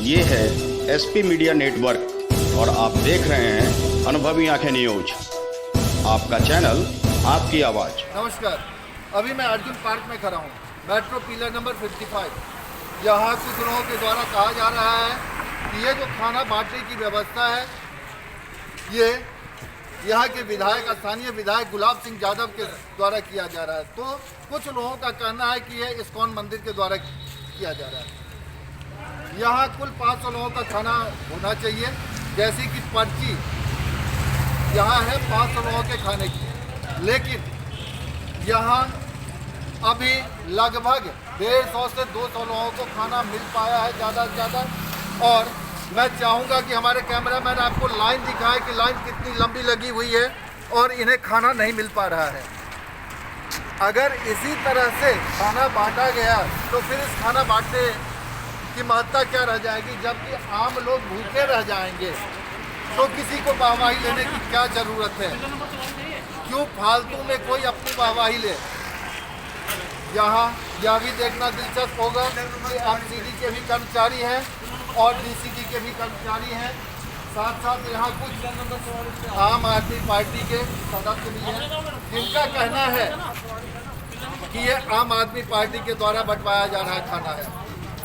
ये है SP media network और आप देख रहे हैं अनुभवी आंखें न्यूज। आपका चैनल, आपकी आवाज। नमस्कार, अभी मैं अर्जुन पार्क में खड़ा हूँ, मेट्रो पिलर नंबर 55। यहाँ कुछ लोगों के द्वारा कहा जा रहा है कि ये जो खाना बांटने की व्यवस्था है, ये यहाँ के विधायक, स्थानीय विधायक गुलाब सिंह यादव के द्वारा किया जा रहा है। तो कुछ लोगों का कहना है कि ये इस्कॉन मंदिर के द्वारा किया जा रहा है। यहाँ कुल 500 लोगों का खाना होना चाहिए, जैसे कि पर्ची यहाँ है 500 लोगों के खाने की, लेकिन यहाँ अभी लगभग 150 से 200 लोगों को खाना मिल पाया है ज़्यादा से ज़्यादा। और मैं चाहूँगा कि हमारे कैमरामैन आपको लाइन दिखाए कि लाइन कितनी लंबी लगी हुई है और इन्हें खाना नहीं मिल पा रहा है। अगर इसी तरह से खाना बांटा गया तो फिर इस खाना बांटने की महत्ता क्या रह जाएगी? जबकि आम लोग भूखे रह जाएंगे तो किसी को वाहवाही लेने की क्या ज़रूरत है? क्यों फालतू में कोई अपनी वाहवाही ले? यहाँ यह भी देखना दिलचस्प होगा कि एमसीडी के भी कर्मचारी हैं और डीसीडी के भी कर्मचारी हैं, साथ साथ यहाँ कुछ आम आदमी पार्टी के सदस्य भी हैं, जिनका कहना है कि ये आम आदमी पार्टी के द्वारा बंटवाया जा रहा खाना है।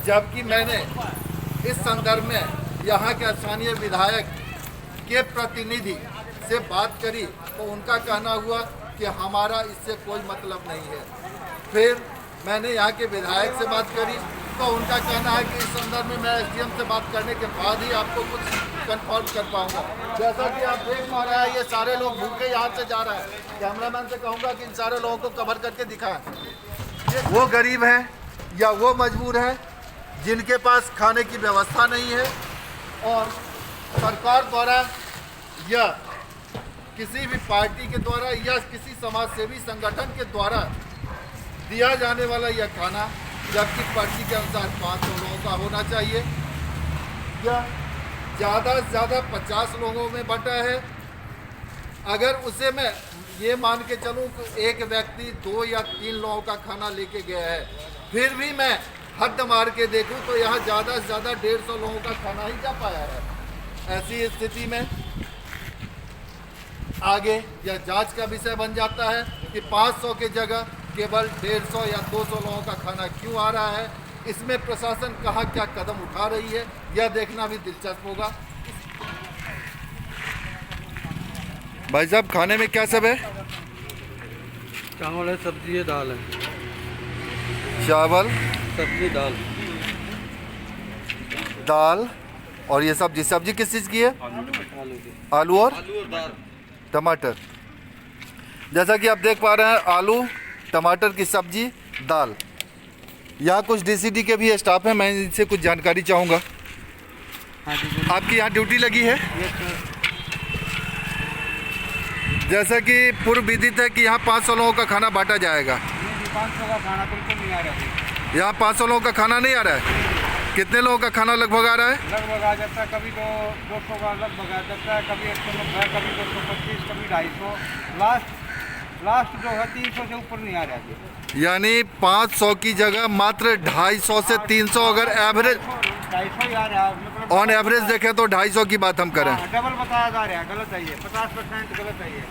जबकि मैंने इस संदर्भ में यहाँ के स्थानीय विधायक के प्रतिनिधि से बात करी तो उनका कहना हुआ कि हमारा इससे कोई मतलब नहीं है। फिर मैंने यहाँ के विधायक से बात करी तो उनका कहना है कि इस संदर्भ में मैं एसडीएम से बात करने के बाद ही आपको कुछ कंफर्म कर पाऊंगा। जैसा कि आप देख पा रहे हैं, ये सारे लोग भूखे यहाँ से जा रहे हैं। कैमरामैन से कहूँगा कि इन सारे लोगों को कवर करके दिखाएं। वो गरीब हैं या वो मजबूर हैं जिनके पास खाने की व्यवस्था नहीं है और सरकार द्वारा या किसी भी पार्टी के द्वारा या किसी समाजसेवी संगठन के द्वारा दिया जाने वाला यह खाना, जबकि पर्ची के अनुसार 500 लोगों का होना चाहिए, या ज़्यादा से ज़्यादा 50 लोगों में बंटा है। अगर उसे मैं ये मान के चलूँ कि एक व्यक्ति 2 या 3 लोगों का खाना लेके गया है, फिर भी मैं हद मार के देखूँ तो यहाँ ज़्यादा से ज़्यादा 150 लोगों का खाना ही जा पाया है। ऐसी स्थिति में आगे यह जांच का विषय बन जाता है कि 500 की जगह केवल 150 या 200 लोगों का खाना क्यों आ रहा है। इसमें प्रशासन कहाँ क्या कदम उठा रही है, यह देखना भी दिलचस्प होगा। भाई साहब, खाने में क्या सब है? चावल है, सब्जी है, दाल है। चावल, सब्जी, दाल। दाल और ये सब्जी। सब्जी किस चीज़ की है? आलू की। आलू और दाल, टमाटर। जैसा कि आप देख पा रहे हैं, आलू टमाटर की सब्जी, दाल। यहाँ कुछ डीसीडी के भी स्टाफ हैं, मैं इनसे कुछ जानकारी चाहूँगा। आपकी यहाँ ड्यूटी लगी है? जैसा कि पूर्व विदित है कि यहाँ 500 लोगों का खाना बांटा जाएगा। 500 का खाना बिल्कुल नहीं आ रहा है। यहाँ 500 लोगों का खाना नहीं आ रहा है। कितने लोगों का खाना लगभग आ रहा है? लगभग आ जाता है, कभी तो 200 का लगभग आ जाता है, कभी 190, कभी 225, कभी 250। लास्ट जो है 300 से ऊपर नहीं आ रहा है। यानी 500 की जगह मात्र 250 से 300 अगर एवरेज 250 ही आ रहा है, मतलब ऑन एवरेज देखें तो 250 की बात हम करें। डबल बताया जा रहा है। गलत है ये, 50% गलत है ये।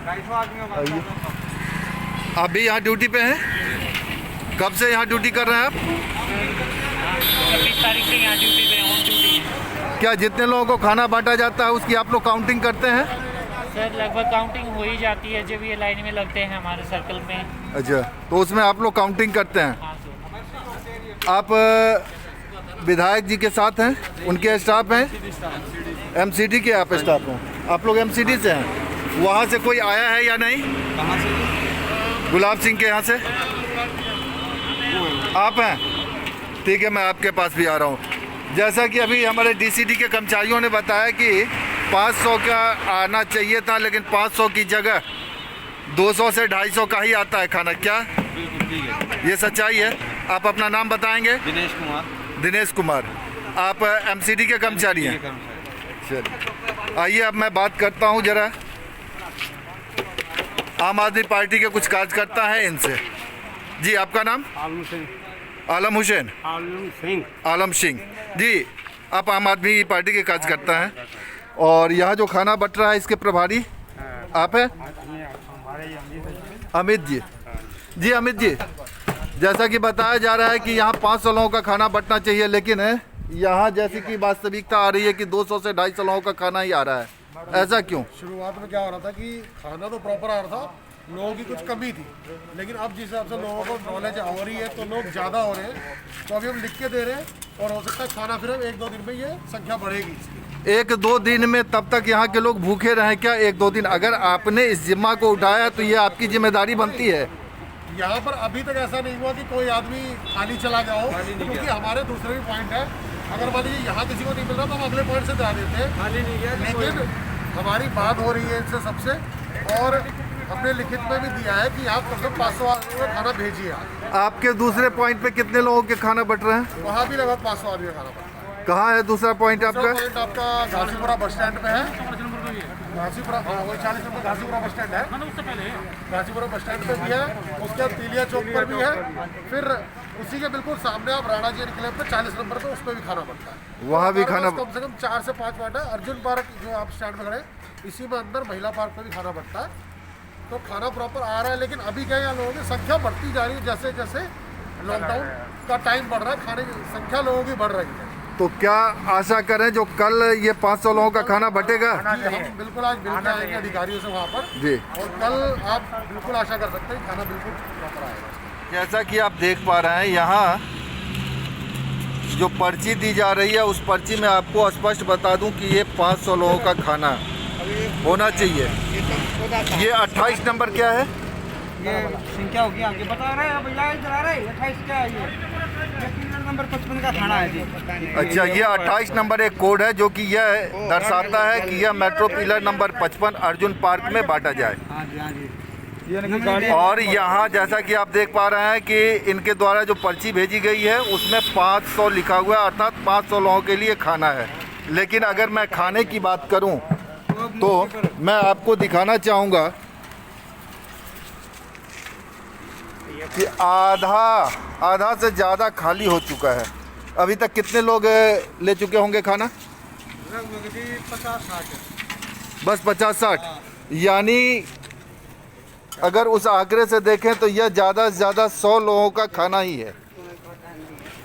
250 आदमियों का। आप भी यहाँ ड्यूटी पे हैं? कब से यहाँ ड्यूटी कर रहे हैं आप? 26 तारीख से यहाँ ड्यूटी पे, ऑन ड्यूटी है। क्या जितने लोगों को खाना बांटा जाता है उसकी आप लोग काउंटिंग करते हैं? सर लगभग काउंटिंग हो ही जाती है जब ये लाइन में लगते हैं हमारे सर्कल में। अच्छा, तो उसमें आप लोग काउंटिंग करते हैं। हाँ सर। आप विधायक जी के साथ हैं, उनके स्टाफ हैं? एमसीडी के आप स्टाफ हैं? आप लोग एमसीडी से हैं? वहाँ से कोई आया है या नहीं? कहाँ से? गुलाब सिंह के यहाँ से आप हैं? ठीक है, मैं आपके पास भी आ रहा हूँ। जैसा कि अभी हमारे डीसीडी के कर्मचारियों ने बताया कि 500 का आना चाहिए था, लेकिन 500 की जगह 200 से 250 का ही आता है खाना। क्या बिल्कुल ठीक है, ये सच्चाई है? आप अपना नाम बताएंगे? दिनेश कुमार। दिनेश कुमार। आप एमसीडी के कर्मचारी हैं? चलिए, आइए अब मैं बात करता हूँ जरा आम आदमी पार्टी के कुछ कार्यकर्ता हैं इनसे। जी, आपका नाम? आलू सिंह। आलम हुसैन, आलम सिंह जी। आप आम आदमी पार्टी के कार्यकर्ता हैं और यहाँ जो खाना बट रहा है इसके प्रभारी आप हैं? अमित जी। जी अमित जी, जैसा कि बताया जा रहा है कि यहाँ 500 लोगों का खाना बंटना चाहिए, लेकिन यहाँ जैसी कि वास्तविकता आ रही है कि 200 से 250 लोगों का खाना ही आ रहा है, ऐसा क्यों? शुरुआत में क्या हो रहा था कि खाना तो प्रॉपर आ रहा था, लोगों की कुछ कमी थी, लेकिन अब जिस हिसाब से लोगों को नॉलेज हो रही है तो लोग ज़्यादा हो रहे हैं, तो अभी हम लिख के दे रहे हैं और हो सकता है खाना फिर 1-2 दिन में ये संख्या बढ़ेगी इसकी। 1-2 दिन में तब तक यहाँ के लोग भूखे रहें क्या? 1-2 दिन अगर आपने इस जिम्मा को उठाया तो ये आपकी जिम्मेदारी बनती है। यहाँ पर अभी तक ऐसा नहीं हुआ कि कोई आदमी खाली चला गया हो, क्योंकि हमारे दूसरे भी पॉइंट है। अगर मान लीजिए यहाँ किसी को नहीं मिल रहा तो हम अगले पॉइंट से जा देते हैं, लेकिन हमारी बात हो रही है इनसे सबसे, और हमने लिखित में भी दिया है कि आप कम से कम 500 आदमी का खाना भेजिए। आपके दूसरे पॉइंट पे कितने लोगों के खाना बट रहे हैं? वहाँ भी लगभग 500 आदमी का खाना बट रहा है। कहाँ है दूसरा पॉइंट आपका? पॉइंट आपका घासीपुरा बस स्टैंड पे है। घासीपुरा, वही 40 नंबर घासीपुरा बस स्टैंड है, घासीपुरा बस स्टैंड पे भी है, उसके बाद तीलिया चौक पर भी है, फिर उसी के बिल्कुल सामने आप राणा जी निकले पे 40 नंबर पे, उस पर भी खाना बनता है। वहाँ भी खाना कम से कम 4 से 5 वाट है। अर्जुन पार्क जो आप स्टैंड में खड़े, इसी में अंदर महिला पार्क पे भी खाना बनता है, तो खाना प्रॉपर आ रहा है। लेकिन अभी क्या, यहाँ लोगों की संख्या बढ़ती जा रही है, जैसे जैसे लॉकडाउन का टाइम बढ़ रहा है, खाने की संख्या लोगों की बढ़ रही है। तो क्या आशा करें जो कल ये 500 लोगों का खाना बटेगा? जी, हम बिल्कुल आज मिलकर आएंगे अधिकारियों से वहाँ पर जी, और कल आप बिल्कुल आशा कर सकते हैं खाना बिल्कुल प्रॉपर आएगा। जैसा कि आप देख पा रहे हैं यहाँ जो पर्ची दी जा रही है, उस पर्ची में आपको स्पष्ट बता दूं कि ये 500 लोगों का खाना होना चाहिए। ये 28 नंबर क्या है? ये संख्या होगी आपके बता रहे हैं भैया, इधर आ रहे 28 क्या है ये पिलर नंबर 55 का खाना है जी। अच्छा, ये 28 नंबर एक कोड है जो कि यह दर्शाता है कि यह metro pillar number 55 Arjun park में बांटा जाए। हाँ जी, हाँ जी। और यहाँ जैसा कि आप देख पा रहे हैं कि इनके द्वारा जो पर्ची भेजी गई है उसमें 500 लिखा हुआ है, अर्थात 500 लोगों के लिए खाना है। लेकिन अगर मैं खाने की बात करूं तो मैं आपको दिखाना चाहूँगा कि आधा से ज़्यादा खाली हो चुका है। अभी तक कितने लोग ले चुके होंगे खाना? 50-60 बस 50-60। यानी अगर उस आंकड़े से देखें तो यह ज़्यादा से ज़्यादा 100 लोगों का खाना ही है,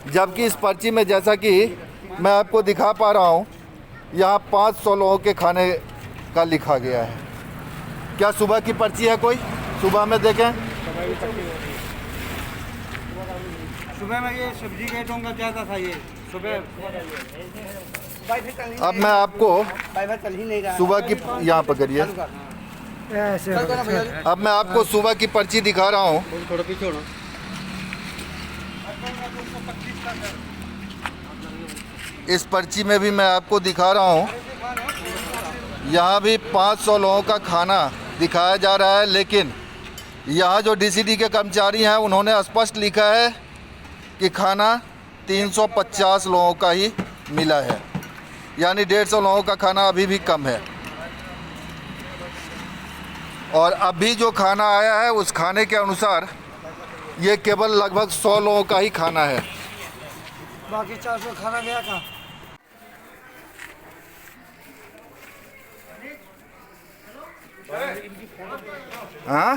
जबकि इस पर्ची में जैसा कि मैं आपको दिखा पा रहा हूँ यहाँ 500 लोगों के खाने का लिखा गया है। क्या सुबह की पर्ची है कोई? सुबह में देखें, सुबह में ये सब्जी के आइटम का ज़्यादा था ये सुबह। अब मैं आपको सुबह की यहाँ पकड़िए, अब मैं आपको सुबह की पर्ची दिखा रहा हूँ। इस पर्ची में भी मैं आपको दिखा रहा हूँ, यहाँ भी 500 लोगों का खाना दिखाया जा रहा है। लेकिन यहाँ जो डीसीडी के कर्मचारी हैं उन्होंने स्पष्ट लिखा है कि खाना 350 लोगों का ही मिला है, यानी 150 लोगों का खाना अभी भी कम है। और अभी जो खाना आया है उस खाने के अनुसार ये केवल लगभग 100 लोगों का ही खाना है। बाकी 400 खाना गया कहाँ? हाँ,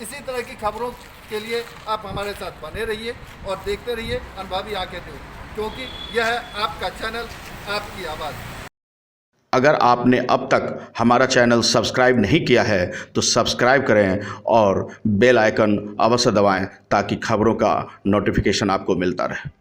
इसी तरह की खबरों के लिए आप हमारे साथ बने रहिए और देखते रहिए अनुभवी आंखें न्यूज़, क्योंकि यह है आपका चैनल, आपकी आवाज़। अगर आपने अब तक हमारा चैनल सब्सक्राइब नहीं किया है तो सब्सक्राइब करें और बेल आइकन अवश्य दबाएं ताकि खबरों का नोटिफिकेशन आपको मिलता रहे।